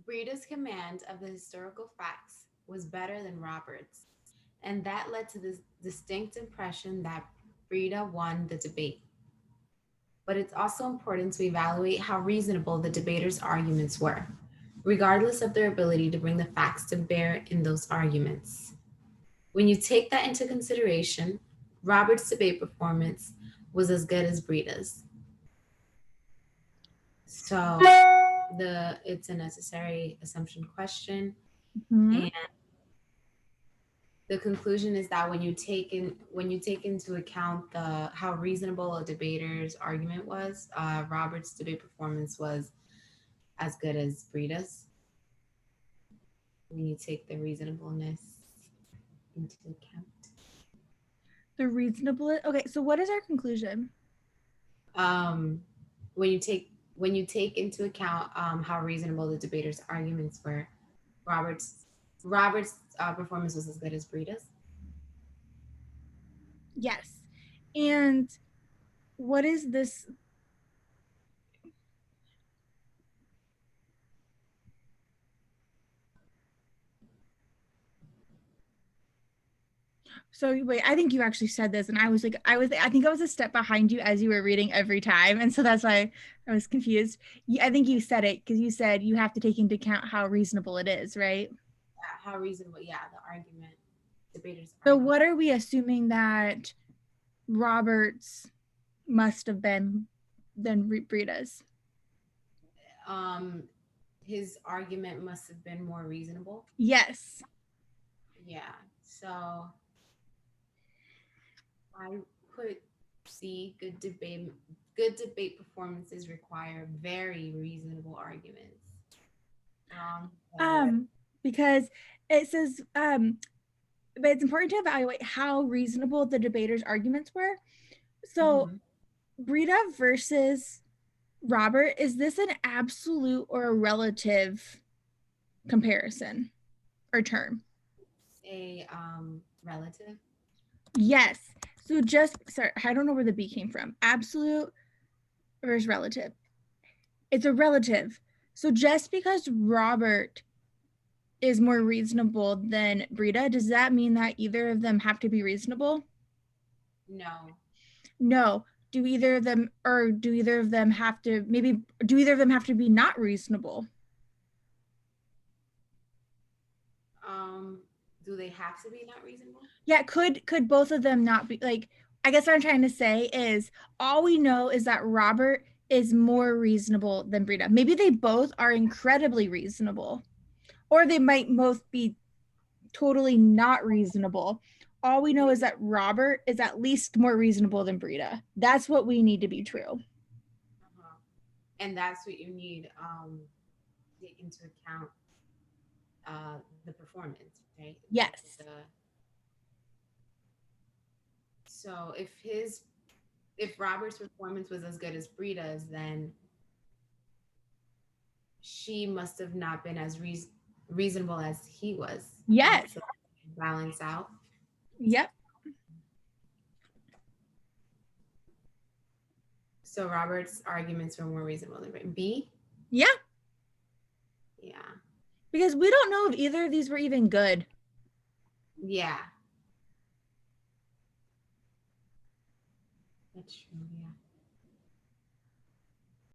Britta's command of the historical facts was better than Robert's, and that led to this distinct impression that Britta won the debate. But it's also important to evaluate how reasonable the debaters' arguments were, regardless of their ability to bring the facts to bear in those arguments. When you take that into consideration, Robert's debate performance was as good as Britta's. So it's a necessary assumption question, Hmm. and the conclusion is that when you take into account the how reasonable a debater's argument was, Robert's debate performance was as good as Britta's. When you take the reasonableness into account, The reasonable. Okay, so what is our conclusion? um, when you take into account how reasonable the debater's arguments were, Robert's Robert's performance was as good as Britta's. Yes. And what is this? So wait, I think you actually said this, and I think I was a step behind you as you were reading every time, and so that's why I was confused. I think you said it because you said you have to take into account how reasonable it is, right? How reasonable? Yeah, the argument, debater's So argument. what are we assuming that Roberts must have been than Britta's? Um, his argument must have been more reasonable. Yes. Yeah. So I put C. Good debate performances require very reasonable arguments. Wrong. Um, because it says but it's important to evaluate how reasonable the debaters' arguments were. So Mm-hmm. Britta versus Robert, is this an absolute or a relative comparison or term? A relative. Yes. So just sorry, I don't know where the B came from. Absolute versus relative. It's a relative. So just because Robert is more reasonable than Britta, does that mean that either of them have to be reasonable? No. No. Do either of them have to maybe do either of them have to be not reasonable? Um, do they have to be not reasonable? Yeah, could both of them not be like I guess what I'm trying to say is all we know is that Robert is more reasonable than Britta. Maybe they both are incredibly reasonable, or they might both be totally not reasonable. All we know is that Robert is at least more reasonable than Britta. That's what we need to be true. Uh-huh. And that's what you need take into account the performance, right? Yes. So if Robert's performance was as good as Britta's, then she must have not been as reasonable as he was, right? Yes. So balance out. Yep. So Robert's arguments were more reasonable than Britta. B, Yeah. yeah, Because we don't know if either of these were even good. yeah, that's